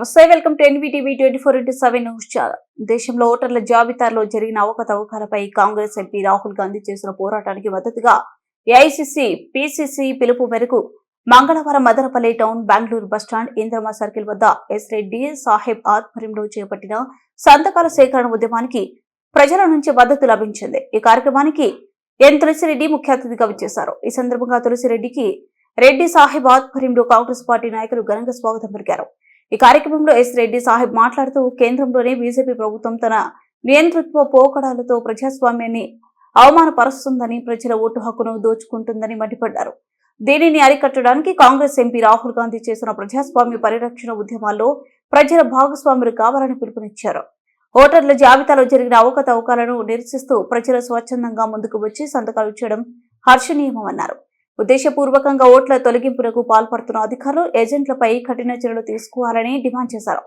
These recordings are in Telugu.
నమస్తే, welcome to NVTV 24/7 news channel. దేశంలో ఓటర్ల జాబితాలో జరిగిన అవకతవకలపై కాంగ్రెస్ ఎంపీ రాహుల్ గాంధీ చేసిన పోరాటానికి మద్దతుగా ఏఐసీసీ, పీసీసీ పిలుపు మేరకు మంగళవారం Madanapalle town, Bengaluru bus stand, Indrama circle వద్ద ఎస్ రెడ్డి సాహెబ్ ఆధ్వర్యంలో చేపట్టిన సంతకాల సేకరణ ఉద్యమానికి ప్రజల నుంచి మద్దతు లభించింది. ఈ కార్యక్రమానికి ఎన్ తులసిరెడ్డి ముఖ్య అతిథిగా విచ్చేశారు. ఈ సందర్భంగా తులసిరెడ్డికి రెడ్డి సాహెబ్ ఆధ్వర్యంలో కాంగ్రెస్ పార్టీ నాయకులు ఘనంగా స్వాగతం పలికారు. ఈ కార్యక్రమంలో ఎస్ రెడ్డి సాహెబ్ మాట్లాడుతూ కేంద్రంలోని బీజేపీ ప్రభుత్వం తన నియంతృత్వ పోకడాలతో ప్రజాస్వామ్యాన్ని అవమానపరుస్తుందని, ప్రజల ఓటు హక్కును దోచుకుంటుందని మండిపడ్డారు. దీనిని అరికట్టడానికి కాంగ్రెస్ ఎంపీ రాహుల్ గాంధీ చేసిన ప్రజాస్వామ్య పరిరక్షణ ఉద్యమాల్లో ప్రజల భాగస్వాములు కావాలని పిలుపునిచ్చారు. ఓటర్ల జాబితాలో జరిగిన అవకతవకలను నిరసిస్తూ ప్రజలు స్వచ్ఛందంగా ముందుకు వచ్చి సంతకాలు చేయడం హర్షణీయమన్నారు. ఉద్దేశపూర్వకంగా ఓట్ల తొలగింపునకు పాల్పడుతున్న అధికారులు, ఏజెంట్లపై కఠిన చర్యలు తీసుకోవాలని డిమాండ్ చేశారు.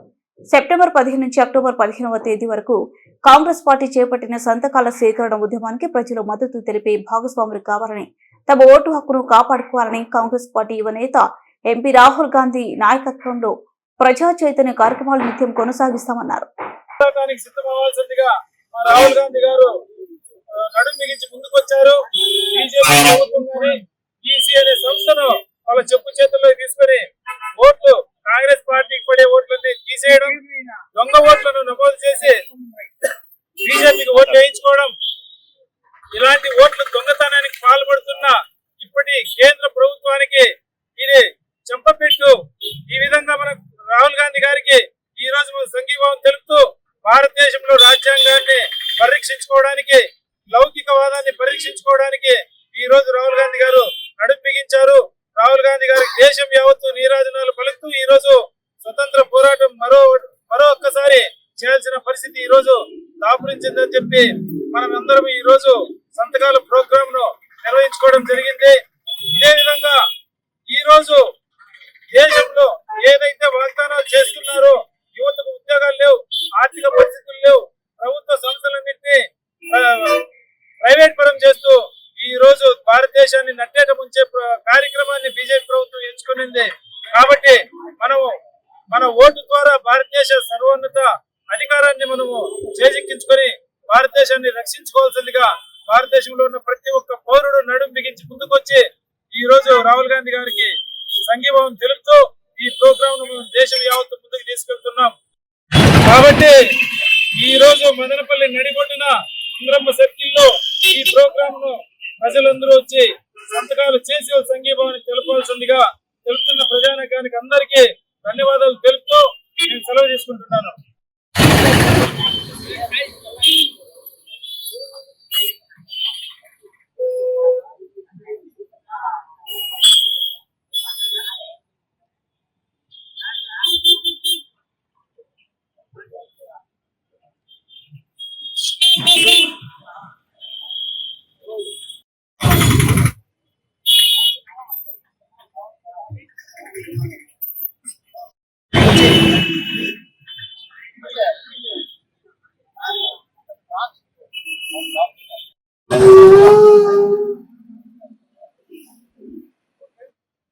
సెప్టెంబర్ 15 నుంచి అక్టోబర్ 15వ తేదీ వరకు కాంగ్రెస్ పార్టీ చేపట్టిన సంతకాల సేకరణ ఉద్యమానికి ప్రజలు మద్దతు తెలిపి భాగస్వాములు కావాలని, తమ ఓటు హక్కును కాపాడుకోవాలని కాంగ్రెస్ పార్టీ యువ నేత ఎంపీ రాహుల్ గాంధీ నాయకత్వంలో ప్రజా చైతన్య కార్యక్రమాలు నిత్యం కొనసాగిస్తామన్నారు. ఈసీ అనే సంస్థను వాళ్ళ చెప్పు చేతుల్లో తీసుకుని ఓట్లు, కాంగ్రెస్ పార్టీకి పడే ఓట్లన్నీ తీసేయడం, దొంగ ఓట్లను నమోదు చేసి బీజేపీకి ఓట్లు వేయించుకోవడం, ఇలాంటి ఓట్లు దొంగతనానికి పాల్పడుతున్న ఇప్పటి కేంద్ర ప్రభుత్వానికి ఇది చెంపపెట్టు. ఈ విధంగా మన రాహుల్ గాంధీ గారికి ఈ రోజు మన సంఘీభావం తెలుపుతూ భారతదేశంలో రాజ్యాంగాన్ని పరీక్షించుకోవడానికి, లౌకికవాదాన్ని పరీక్షించుకోవడానికి ఈ రోజు రాహుల్ గాంధీ గారు నడుం బిగించారు. రాహుల్ గాంధీ గారికి దేశం యావత్తు నీరాజనాలు పలుకుతూ ఈ రోజు స్వతంత్ర పోరాటం మరొక్కసారి చేయాల్సిన పరిస్థితి ఈ రోజు దాపురించిందని చెప్పి మనం అందరం ఈ రోజు సంతకాల ప్రోగ్రామ్ ను నిర్వహించుకోవడం జరిగింది. ఇదే విధంగా ఈ రోజు దేశంలో ఏదైతే వాగ్దానాలు చేస్తున్నారో, యువతకు ఉద్యోగాలు లేవు, ఆర్థిక పరిస్థితులు లేవు, ప్రభుత్వ సంస్థలన్నింటినీ ప్రైవేట్ పరం చేస్తూ ఈ రోజు భారతదేశాన్ని నట్టేట ముంచే కార్యక్రమాన్ని బీజేపీ ప్రభుత్వం ఎంచుకునింది. కాబట్టి మనము మన ఓటు ద్వారా భారతదేశ సర్వోన్నత అధికారాన్ని మనము చేజిక్కించుకొని భారతదేశాన్ని రక్షించుకోవాల్సిందిగా భారతదేశంలో ఉన్న ప్రతి ఒక్క పౌరుడు నడుం బిగించి ముందుకొచ్చి ఈ రోజు రాహుల్ గాంధీ గారికి సంఘీభావం తెలుపుతూ ఈ ప్రోగ్రామ్ ను దేశం యావత్తు ముందుకు తీసుకెళ్తున్నాం. కాబట్టి ఈ రోజు మదనపల్లి నడిబొడ్డున ఇంద్రమ్మ సర్కిల్ లో ఈ ప్రోగ్రామ్ ను ప్రజలందరూ వచ్చి సంతకాలు చేసి సంఘీభావాన్ని తెలుపాల్సిందిగా తెలుపుతున్న ప్రజానీకానికి అందరికీ ధన్యవాదాలు తెలుపుతూ నేను సెలవు తీసుకుంటున్నాను.